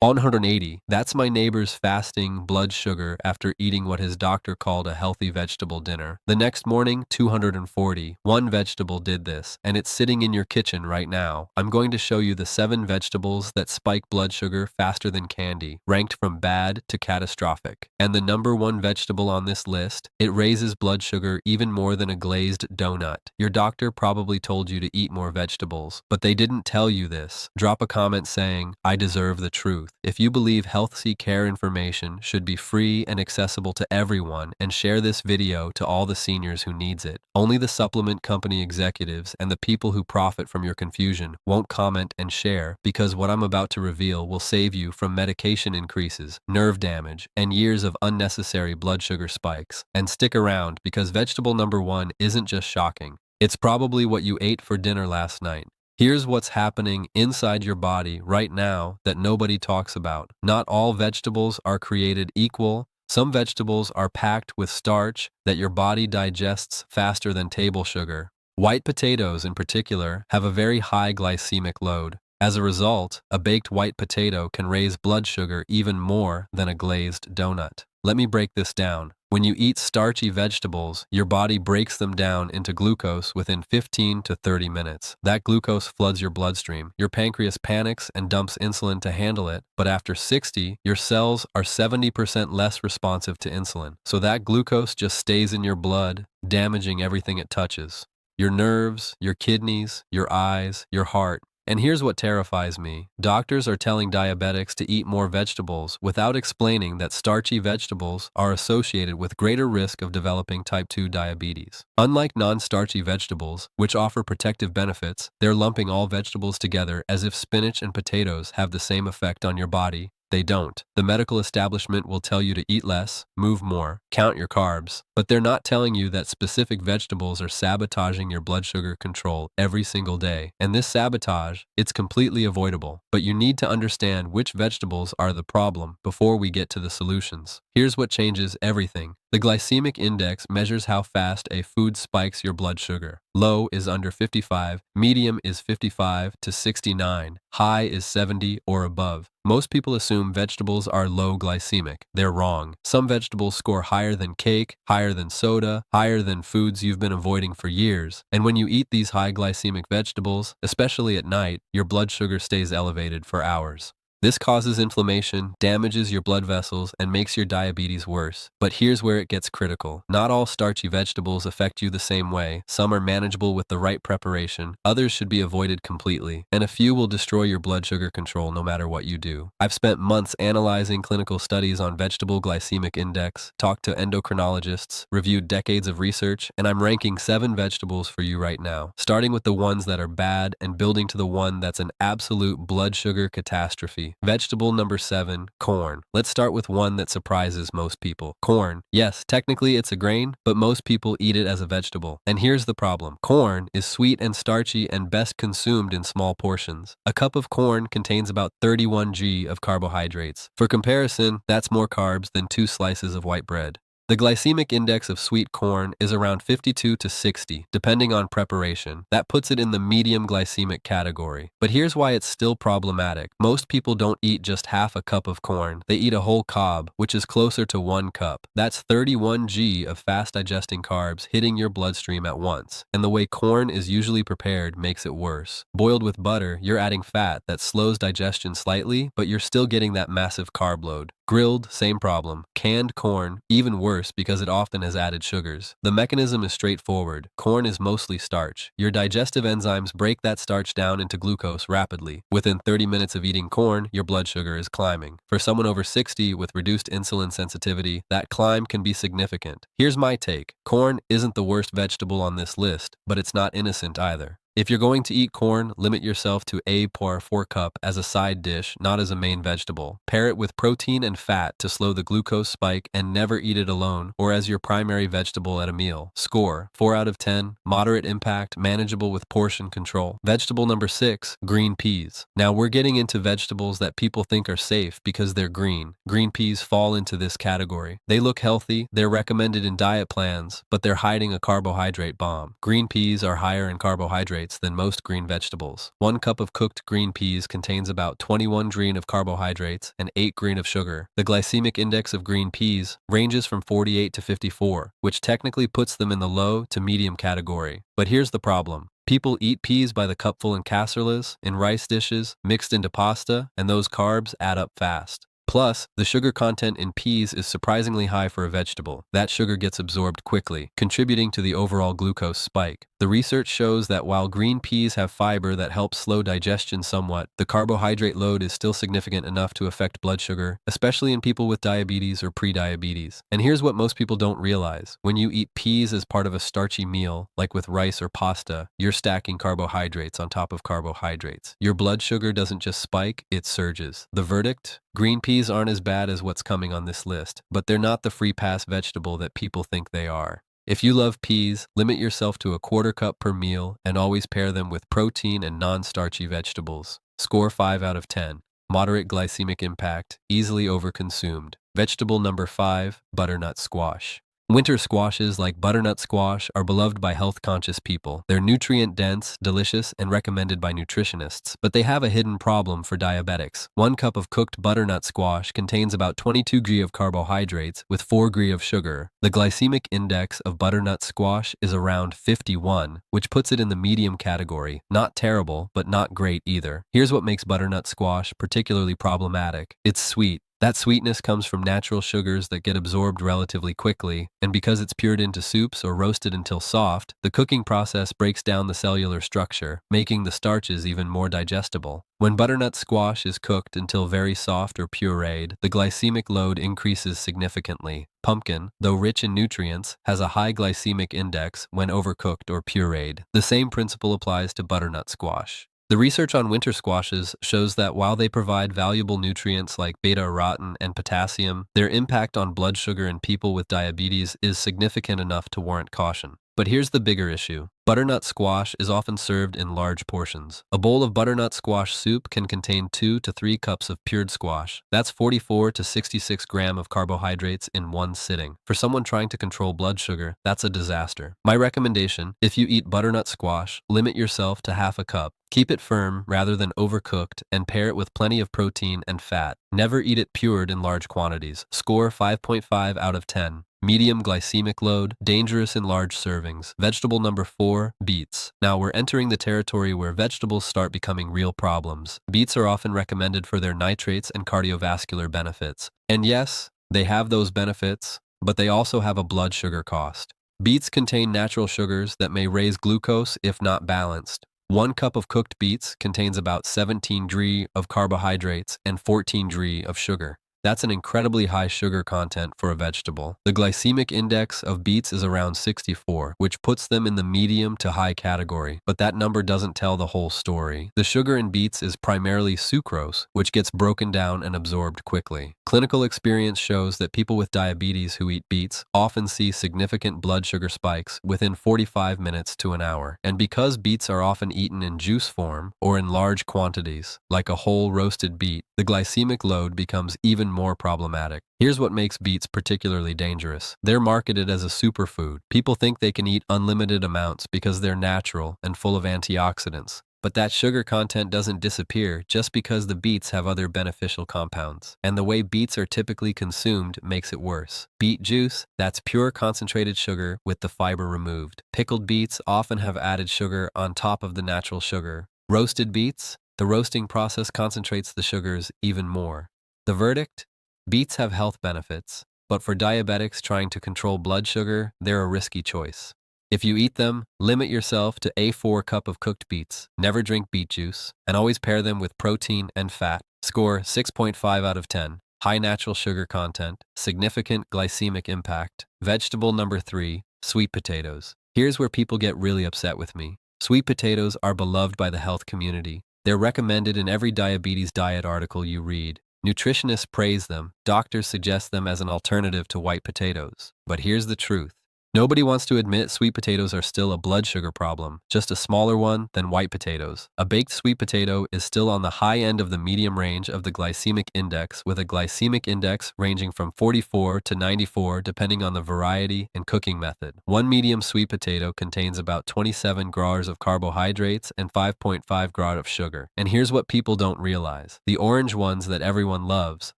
180. That's my neighbor's fasting blood sugar after eating what his doctor called a healthy vegetable dinner. The next morning, 240. One vegetable did this, and it's sitting in your kitchen right now. I'm going to show you the 7 vegetables that spike blood sugar faster than candy, ranked from bad to catastrophic. And the number 1 vegetable on this list, it raises blood sugar even more than a glazed donut. Your doctor probably told you to eat more vegetables, but they didn't tell you this. Drop a comment saying, "I deserve the truth." If you believe healthy care information should be free and accessible to everyone, and share this video to all the seniors who needs it. Only the supplement company executives and the people who profit from your confusion won't comment and share, because what I'm about to reveal will save you from medication increases, nerve damage, and years of unnecessary blood sugar spikes. And stick around, because vegetable number 1 isn't just shocking. It's probably what you ate for dinner last night. Here's what's happening inside your body right now that nobody talks about. Not all vegetables are created equal. Some vegetables are packed with starch that your body digests faster than table sugar. White potatoes, in particular, have a very high glycemic load. As a result, a baked white potato can raise blood sugar even more than a glazed donut. Let me break this down. When you eat starchy vegetables, your body breaks them down into glucose within 15 to 30 minutes. That glucose floods your bloodstream. Your pancreas panics and dumps insulin to handle it, but after 60, your cells are 70% less responsive to insulin. So that glucose just stays in your blood, damaging everything it touches. Your nerves, your kidneys, your eyes, your heart. And here's what terrifies me. Doctors are telling diabetics to eat more vegetables without explaining that starchy vegetables are associated with greater risk of developing type 2 diabetes. Unlike non-starchy vegetables, which offer protective benefits, they're lumping all vegetables together as if spinach and potatoes have the same effect on your body. They don't. The medical establishment will tell you to eat less, move more, count your carbs, but they're not telling you that specific vegetables are sabotaging your blood sugar control every single day. And this sabotage, it's completely avoidable, but you need to understand which vegetables are the problem before we get to the solutions. Here's what changes everything. The glycemic index measures how fast a food spikes your blood sugar. Low is under 55, medium is 55 to 69, high is 70 or above. Most people assume vegetables are low glycemic. They're wrong. Some vegetables score higher than cake, higher than soda, higher than foods you've been avoiding for years. And when you eat these high glycemic vegetables, especially at night, your blood sugar stays elevated for hours. This causes inflammation, damages your blood vessels, and makes your diabetes worse. But here's where it gets critical. Not all starchy vegetables affect you the same way. Some are manageable with the right preparation. Others should be avoided completely. And a few will destroy your blood sugar control no matter what you do. I've spent months analyzing clinical studies on vegetable glycemic index, talked to endocrinologists, reviewed decades of research, and I'm ranking 7 vegetables for you right now, starting with the ones that are bad and building to the one that's an absolute blood sugar catastrophe. Vegetable number 7, corn. Let's start with one that surprises most people. Corn. Yes, technically it's a grain, but most people eat it as a vegetable. And here's the problem. Corn is sweet and starchy and best consumed in small portions. A cup of corn contains about 31 g of carbohydrates. For comparison, that's more carbs than 2 slices of white bread. The glycemic index of sweet corn is around 52 to 60, depending on preparation. That puts it in the medium glycemic category. But here's why it's still problematic. Most people don't eat just half a cup of corn. They eat a whole cob, which is closer to 1 cup. That's 31 g of fast-digesting carbs hitting your bloodstream at once. And the way corn is usually prepared makes it worse. Boiled with butter, you're adding fat that slows digestion slightly, but you're still getting that massive carb load. Grilled, same problem. Canned corn, even worse because it often has added sugars. The mechanism is straightforward. Corn is mostly starch. Your digestive enzymes break that starch down into glucose rapidly. Within 30 minutes of eating corn, your blood sugar is climbing. For someone over 60 with reduced insulin sensitivity, that climb can be significant. Here's my take. Corn isn't the worst vegetable on this list, but it's not innocent either. If you're going to eat corn, limit yourself to a par 4 cup as a side dish, not as a main vegetable. Pair it with protein and fat to slow the glucose spike and never eat it alone or as your primary vegetable at a meal. Score, 4 out of 10, moderate impact, manageable with portion control. Vegetable number 6, green peas. Now we're getting into vegetables that people think are safe because they're green. Green peas fall into this category. They look healthy, they're recommended in diet plans, but they're hiding a carbohydrate bomb. Green peas are higher in carbohydrates carbohydrates than most green vegetables. 1 cup of cooked green peas contains about 21 green of carbohydrates and 8 green of sugar. The glycemic index of green peas ranges from 48 to 54, which technically puts them in the low to medium category. But here's the problem. People eat peas by the cupful in casseroles, in rice dishes, mixed into pasta, and those carbs add up fast. Plus, the sugar content in peas is surprisingly high for a vegetable. That sugar gets absorbed quickly, contributing to the overall glucose spike. The research shows that while green peas have fiber that helps slow digestion somewhat, the carbohydrate load is still significant enough to affect blood sugar, especially in people with diabetes or prediabetes. And here's what most people don't realize. When you eat peas as part of a starchy meal, like with rice or pasta, you're stacking carbohydrates on top of carbohydrates. Your blood sugar doesn't just spike, it surges. The verdict? Green peas aren't as bad as what's coming on this list, but they're not the free pass vegetable that people think they are. If you love peas, limit yourself to a quarter cup per meal and always pair them with protein and non-starchy vegetables. Score 5 out of 10. Moderate glycemic impact, easily overconsumed. Vegetable number 5, butternut squash. Winter squashes like butternut squash are beloved by health-conscious people. They're nutrient-dense, delicious, and recommended by nutritionists, but they have a hidden problem for diabetics. 1 cup of cooked butternut squash contains about 22 g of carbohydrates with 4 g of sugar. The glycemic index of butternut squash is around 51, which puts it in the medium category. Not terrible, but not great either. Here's what makes butternut squash particularly problematic. It's sweet. That sweetness comes from natural sugars that get absorbed relatively quickly, and because it's pured into soups or roasted until soft, the cooking process breaks down the cellular structure, making the starches even more digestible. When butternut squash is cooked until very soft or pureed, the glycemic load increases significantly. Pumpkin, though rich in nutrients, has a high glycemic index when overcooked or pureed. The same principle applies to butternut squash. The research on winter squashes shows that while they provide valuable nutrients like beta-carotene and potassium, their impact on blood sugar in people with diabetes is significant enough to warrant caution. But here's the bigger issue. Butternut squash is often served in large portions. A bowl of butternut squash soup can contain 2 to 3 cups of pured squash. That's 44 to 66 grams of carbohydrates in one sitting. For someone trying to control blood sugar, that's a disaster. My recommendation, if you eat butternut squash, limit yourself to half a cup. Keep it firm rather than overcooked and pair it with plenty of protein and fat. Never eat it pured in large quantities. Score 5.5 out of 10. Medium glycemic load, dangerous in large servings. Vegetable number 4, beets. Now we're entering the territory where vegetables start becoming real problems. Beets are often recommended for their nitrates and cardiovascular benefits. And yes, they have those benefits, but they also have a blood sugar cost. Beets contain natural sugars that may raise glucose if not balanced. 1 cup of cooked beets contains about 17 g of carbohydrates and 14 g of sugar. That's an incredibly high sugar content for a vegetable. The glycemic index of beets is around 64, which puts them in the medium to high category, but that number doesn't tell the whole story. The sugar in beets is primarily sucrose, which gets broken down and absorbed quickly. Clinical experience shows that people with diabetes who eat beets often see significant blood sugar spikes within 45 minutes to an hour. And because beets are often eaten in juice form or in large quantities, like a whole roasted beet, the glycemic load becomes even more problematic. Here's what makes beets particularly dangerous. They're marketed as a superfood. People think they can eat unlimited amounts because they're natural and full of antioxidants. But that sugar content doesn't disappear just because the beets have other beneficial compounds. And the way beets are typically consumed makes it worse. Beet juice, that's pure concentrated sugar with the fiber removed. Pickled beets often have added sugar on top of the natural sugar. Roasted beets, the roasting process concentrates the sugars even more. The verdict? Beets have health benefits, but for diabetics trying to control blood sugar, they're a risky choice. If you eat them, limit yourself to a 4 cup of cooked beets. Never drink beet juice, and always pair them with protein and fat. Score 6.5 out of 10. High natural sugar content, significant glycemic impact. Vegetable number 3, sweet potatoes. Here's where people get really upset with me. Sweet potatoes are beloved by the health community. They're recommended in every diabetes diet article you read. Nutritionists praise them. Doctors suggest them as an alternative to white potatoes. But here's the truth. Nobody wants to admit sweet potatoes are still a blood sugar problem, just a smaller one than white potatoes. A baked sweet potato is still on the high end of the medium range of the glycemic index, with a glycemic index ranging from 44 to 94 depending on the variety and cooking method. One medium sweet potato contains about 27 grams of carbohydrates and 5.5 grams of sugar. And here's what people don't realize. The orange ones that everyone loves,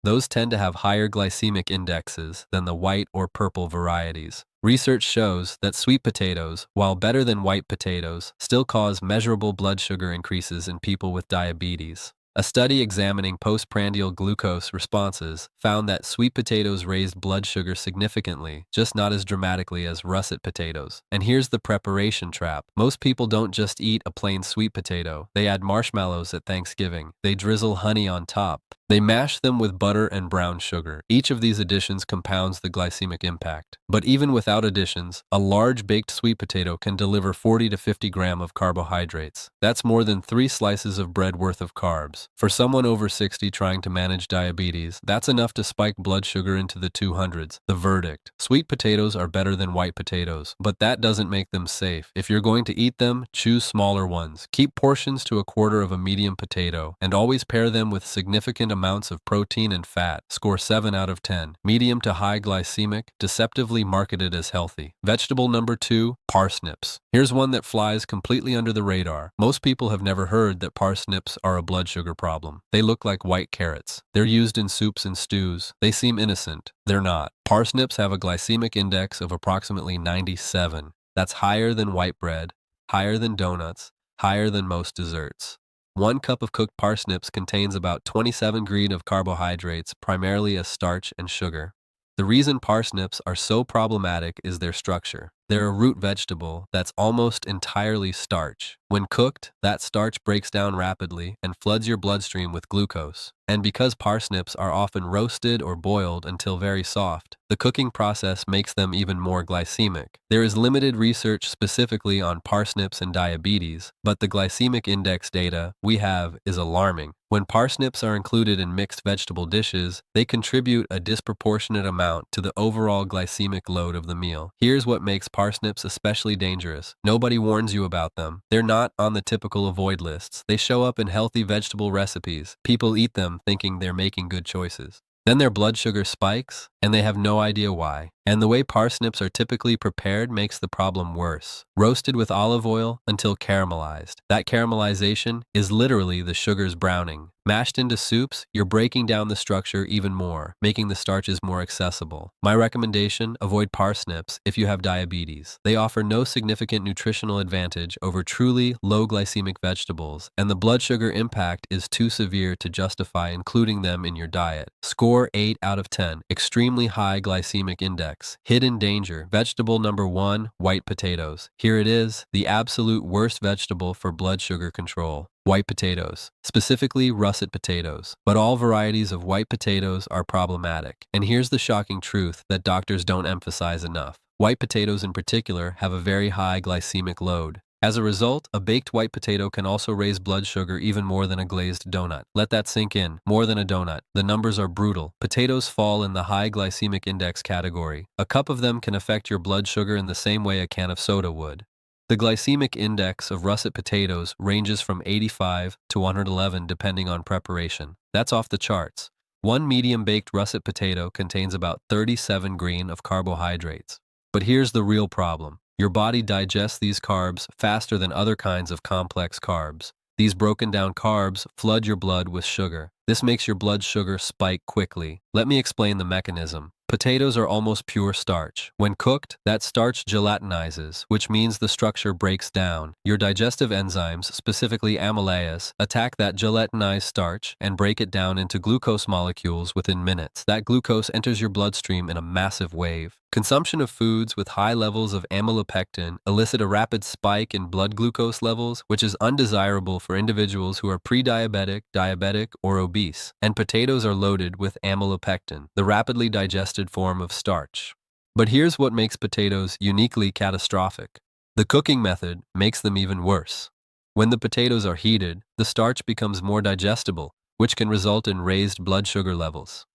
those tend to have higher glycemic indexes than the white or purple varieties. Research shows that sweet potatoes, while better than white potatoes, still cause measurable blood sugar increases in people with diabetes. A study examining postprandial glucose responses found that sweet potatoes raised blood sugar significantly, just not as dramatically as russet potatoes. And here's the preparation trap. Most people don't just eat a plain sweet potato. They add marshmallows at Thanksgiving. They drizzle honey on top. They mash them with butter and brown sugar. Each of these additions compounds the glycemic impact. But even without additions, a large baked sweet potato can deliver 40 to 50 grams of carbohydrates. That's more than 3 slices of bread worth of carbs. For someone over 60 trying to manage diabetes, that's enough to spike blood sugar into the 200s. The verdict: sweet potatoes are better than white potatoes, but that doesn't make them safe. If you're going to eat them, choose smaller ones. Keep portions to a quarter of a medium potato, and always pair them with significant amounts of protein and fat. Score 7 out of 10. Medium to high glycemic, deceptively marketed as healthy. Vegetable number 2, parsnips. Here's one that flies completely under the radar. Most people have never heard that parsnips are a blood sugar problem. They look like white carrots. They're used in soups and stews. They seem innocent. They're not. Parsnips have a glycemic index of approximately 97. That's higher than white bread, higher than donuts, higher than most desserts. 1 cup of cooked parsnips contains about 27 grams of carbohydrates, primarily as starch and sugar. The reason parsnips are so problematic is their structure. They're a root vegetable that's almost entirely starch. When cooked, that starch breaks down rapidly and floods your bloodstream with glucose. And because parsnips are often roasted or boiled until very soft, the cooking process makes them even more glycemic. There is limited research specifically on parsnips and diabetes, but the glycemic index data we have is alarming. When parsnips are included in mixed vegetable dishes, they contribute a disproportionate amount to the overall glycemic load of the meal. Here's what makes parsnips especially dangerous. Nobody warns you about them. They're not on the typical avoid lists. They show up in healthy vegetable recipes. People eat them thinking they're making good choices. Then their blood sugar spikes, and they have no idea why. And the way parsnips are typically prepared makes the problem worse. Roasted with olive oil until caramelized. That caramelization is literally the sugar's browning. Mashed into soups, you're breaking down the structure even more, making the starches more accessible. My recommendation: avoid parsnips if you have diabetes. They offer no significant nutritional advantage over truly low glycemic vegetables, and the blood sugar impact is too severe to justify including them in your diet. Score 8 out of 10. Extremely high glycemic index. Hidden danger. Vegetable number 1, white potatoes. Here it is, the absolute worst vegetable for blood sugar control. White potatoes, specifically russet potatoes. But all varieties of white potatoes are problematic. And here's the shocking truth that doctors don't emphasize enough. White potatoes in particular have a very high glycemic load. As a result, a baked white potato can also raise blood sugar even more than a glazed donut. Let that sink in. More than a donut. The numbers are brutal. Potatoes fall in the high glycemic index category. A cup of them can affect your blood sugar in the same way a can of soda would. The glycemic index of russet potatoes ranges from 85 to 111 depending on preparation. That's off the charts. One medium-baked russet potato contains about 37 grams of carbohydrates. But here's the real problem. Your body digests these carbs faster than other kinds of complex carbs. These broken down carbs flood your blood with sugar. This makes your blood sugar spike quickly. Let me explain the mechanism. Potatoes are almost pure starch. When cooked, that starch gelatinizes, which means the structure breaks down. Your digestive enzymes, specifically amylase, attack that gelatinized starch and break it down into glucose molecules within minutes. That glucose enters your bloodstream in a massive wave. Consumption of foods with high levels of amylopectin elicit a rapid spike in blood glucose levels, which is undesirable for individuals who are pre-diabetic, diabetic, or obese. And potatoes are loaded with amylopectin, the rapidly digested form of starch. But here's what makes potatoes uniquely catastrophic. The cooking method makes them even worse. When the potatoes are heated, the starch becomes more digestible, which can result in raised blood sugar levels.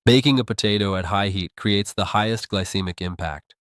Baking a potato at high heat creates the highest glycemic impact.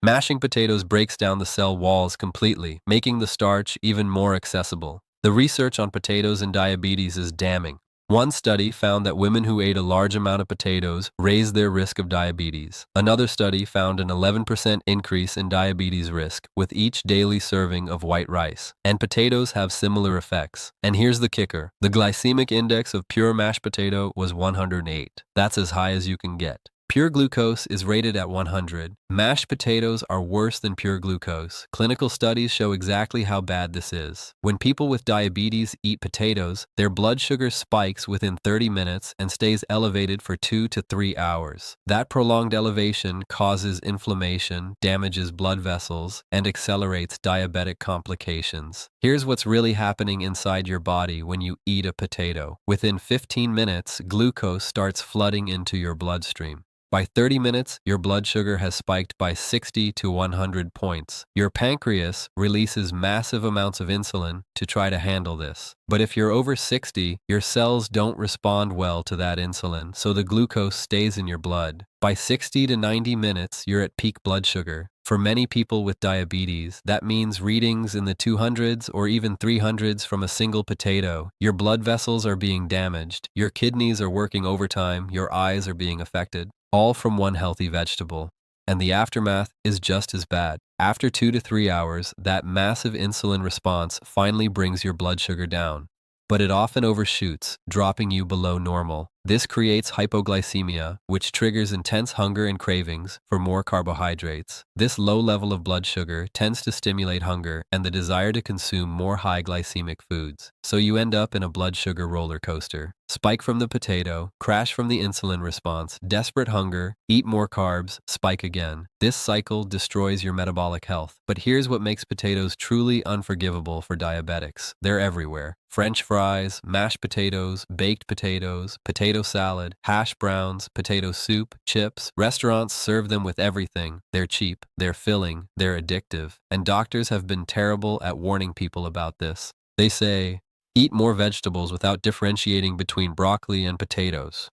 Mashing potatoes breaks down the cell walls completely, making the starch even more accessible. The research on potatoes and diabetes is damning. One study found that women who ate a large amount of potatoes raised their risk of diabetes. Another study found an 11% increase in diabetes risk with each daily serving of white rice. And potatoes have similar effects. And here's the kicker. The glycemic index of pure mashed potato was 108. That's as high as you can get. Pure glucose is rated at 100. Mashed potatoes are worse than pure glucose. Clinical studies show exactly how bad this is. When people with diabetes eat potatoes, their blood sugar spikes within 30 minutes and stays elevated for 2 to 3 hours. That prolonged elevation causes inflammation, damages blood vessels, and accelerates diabetic complications. Here's what's really happening inside your body when you eat a potato. Within 15 minutes, glucose starts flooding into your bloodstream. By 30 minutes, your blood sugar has spiked by 60 to 100 points. Your pancreas releases massive amounts of insulin to try to handle this. But if you're over 60, your cells don't respond well to that insulin, so the glucose stays in your blood. By 60 to 90 minutes, you're at peak blood sugar. For many people with diabetes, that means readings in the 200s or even 300s from a single potato. Your blood vessels are being damaged, your kidneys are working overtime, your eyes are being affected. All from one healthy vegetable. And the aftermath is just as bad. After 2 to 3 hours, that massive insulin response finally brings your blood sugar down. But it often overshoots, dropping you below normal. This creates hypoglycemia, which triggers intense hunger and cravings for more carbohydrates. This low level of blood sugar tends to stimulate hunger and the desire to consume more high glycemic foods. So you end up in a blood sugar roller coaster. Spike from the potato, crash from the insulin response, desperate hunger, eat more carbs, spike again. This cycle destroys your metabolic health. But here's what makes potatoes truly unforgivable for diabetics. They're everywhere. French fries, mashed potatoes, baked potatoes, potato salad, hash browns, potato soup, chips. Restaurants serve them with everything. They're cheap, they're filling, they're addictive. And doctors have been terrible at warning people about this. They say, eat more vegetables without differentiating between broccoli and potatoes.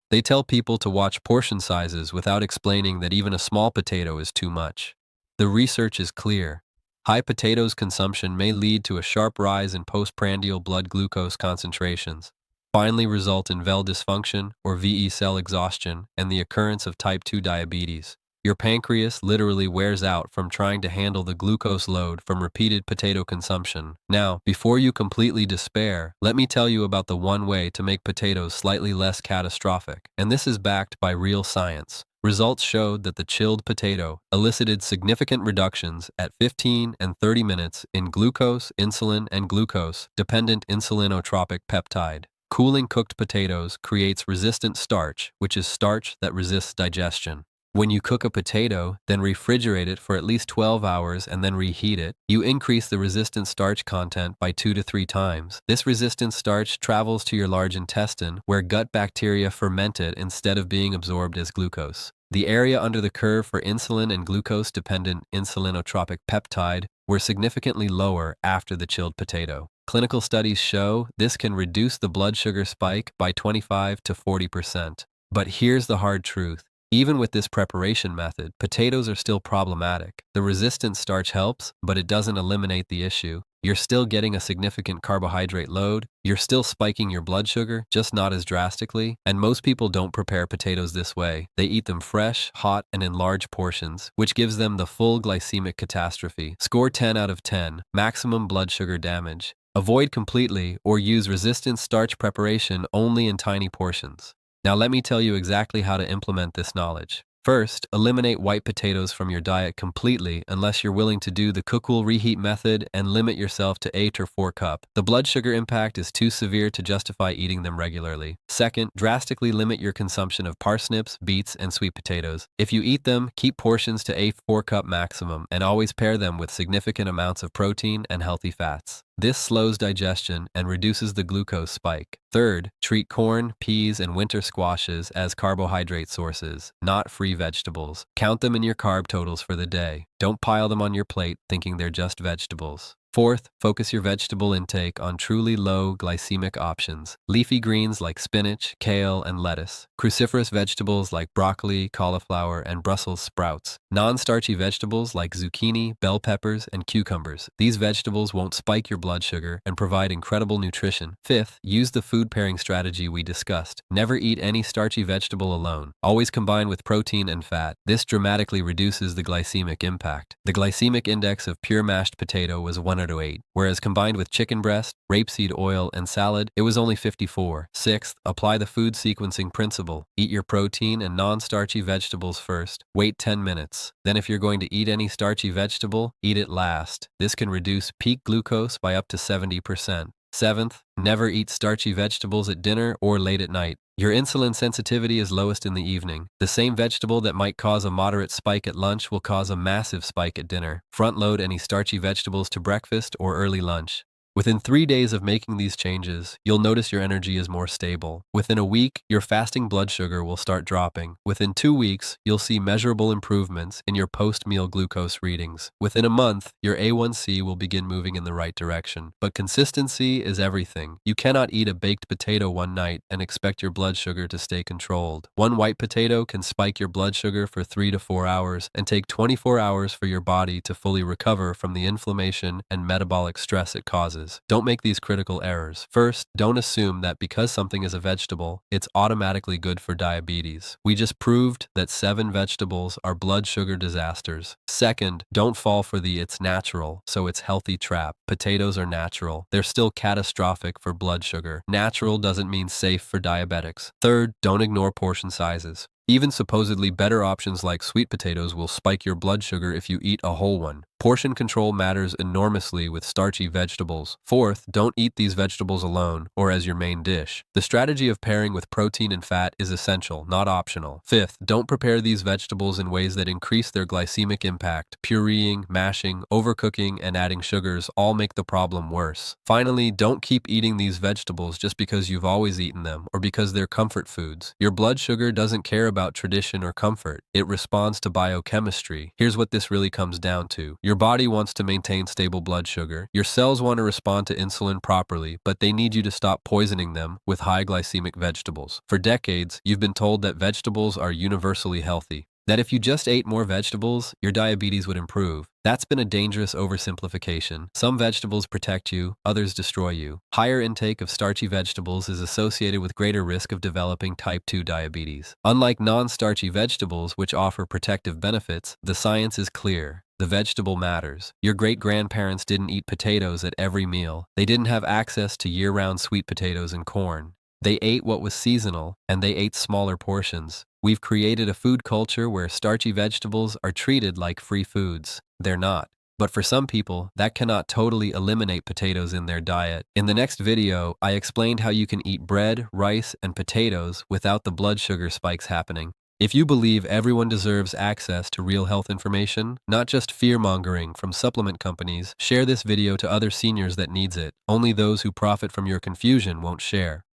They tell people to watch portion sizes without explaining that even a small potato is too much. The research is clear. High potatoes consumption may lead to a sharp rise in postprandial blood glucose concentrations, finally result in VEL dysfunction or VE cell exhaustion and the occurrence of type 2 diabetes. Your pancreas literally wears out from trying to handle the glucose load from repeated potato consumption. Now, before you completely despair, let me tell you about the one way to make potatoes slightly less catastrophic, and this is backed by real science. Results showed that the chilled potato elicited significant reductions at 15 and 30 minutes in glucose, insulin, and glucose-dependent insulinotropic peptide. Cooling cooked potatoes creates resistant starch, which is starch that resists digestion. When you cook a potato, then refrigerate it for at least 12 hours and then reheat it, you increase the resistant starch content by 2 to 3 times. This resistant starch travels to your large intestine, where gut bacteria ferment it instead of being absorbed as glucose. The area under the curve for insulin and glucose-dependent insulinotropic peptide were significantly lower after the chilled potato. Clinical studies show this can reduce the blood sugar spike by 25 to 40%. But here's the hard truth. Even with this preparation method, potatoes are still problematic. The resistant starch helps, but it doesn't eliminate the issue. You're still getting a significant carbohydrate load, you're still spiking your blood sugar, just not as drastically, and most people don't prepare potatoes this way. They eat them fresh, hot, and in large portions, which gives them the full glycemic catastrophe. Score 10 out of 10, maximum blood sugar damage. Avoid completely or use resistant starch preparation only in tiny portions. Now let me tell you exactly how to implement this knowledge. First, eliminate white potatoes from your diet completely unless you're willing to do the cook-cool reheat method and limit yourself to 8 or 4 cups. The blood sugar impact is too severe to justify eating them regularly. Second, drastically limit your consumption of parsnips, beets, and sweet potatoes. If you eat them, keep portions to a 4-cup maximum and always pair them with significant amounts of protein and healthy fats. This slows digestion and reduces the glucose spike. Third, treat corn, peas, and winter squashes as carbohydrate sources, not free vegetables. Count them in your carb totals for the day. Don't pile them on your plate thinking they're just vegetables. Fourth, focus your vegetable intake on truly low glycemic options. Leafy greens like spinach, kale, and lettuce. Cruciferous vegetables like broccoli, cauliflower, and Brussels sprouts. Non-starchy vegetables like zucchini, bell peppers, and cucumbers. These vegetables won't spike your blood sugar and provide incredible nutrition. Fifth, use the food pairing strategy we discussed. Never eat any starchy vegetable alone. Always combine with protein and fat. This dramatically reduces the glycemic impact. The glycemic index of pure mashed potato was 108, whereas combined with chicken breast, rapeseed oil, and salad, it was only 54. Sixth, apply the food sequencing principle. Eat your protein and non-starchy vegetables first. Wait 10 minutes. Then if you're going to eat any starchy vegetable, eat it last. This can reduce peak glucose by up to 70%. Seventh, never eat starchy vegetables at dinner or late at night. Your insulin sensitivity is lowest in the evening. The same vegetable that might cause a moderate spike at lunch will cause a massive spike at dinner. Front load any starchy vegetables to breakfast or early lunch. Within 3 days of making these changes, you'll notice your energy is more stable. Within a week, your fasting blood sugar will start dropping. Within 2 weeks, you'll see measurable improvements in your post-meal glucose readings. Within a month, your A1C will begin moving in the right direction. But consistency is everything. You cannot eat a baked potato one night and expect your blood sugar to stay controlled. One white potato can spike your blood sugar for 3 to 4 hours and take 24 hours for your body to fully recover from the inflammation and metabolic stress it causes. Don't make these critical errors. First, don't assume that because something is a vegetable, it's automatically good for diabetes. We just proved that 7 vegetables are blood sugar disasters. Second, don't fall for the "it's natural, so it's healthy" trap. Potatoes are natural. They're still catastrophic for blood sugar. Natural doesn't mean safe for diabetics. Third, don't ignore portion sizes. Even supposedly better options like sweet potatoes will spike your blood sugar if you eat a whole one. Portion control matters enormously with starchy vegetables. Fourth, don't eat these vegetables alone or as your main dish. The strategy of pairing with protein and fat is essential, not optional. Fifth, don't prepare these vegetables in ways that increase their glycemic impact. Pureeing, mashing, overcooking, and adding sugars all make the problem worse. Finally, don't keep eating these vegetables just because you've always eaten them or because they're comfort foods. Your blood sugar doesn't care about tradition or comfort. It responds to biochemistry. Here's what this really comes down to. Your body wants to maintain stable blood sugar. Your cells want to respond to insulin properly, but they need you to stop poisoning them with high glycemic vegetables. For decades, you've been told that vegetables are universally healthy, that if you just ate more vegetables, your diabetes would improve. That's been a dangerous oversimplification. Some vegetables protect you, others destroy you. Higher intake of starchy vegetables is associated with greater risk of developing type 2 diabetes. Unlike non-starchy vegetables, which offer protective benefits, the science is clear. The vegetable matters. Your great-grandparents didn't eat potatoes at every meal. They didn't have access to year-round sweet potatoes and corn. They ate what was seasonal, and they ate smaller portions. We've created a food culture where starchy vegetables are treated like free foods. They're not. But for some people, that cannot totally eliminate potatoes in their diet. In the next video, I explained how you can eat bread, rice, and potatoes without the blood sugar spikes happening. If you believe everyone deserves access to real health information, not just fear-mongering from supplement companies, share this video to other seniors that needs it. Only those who profit from your confusion won't share.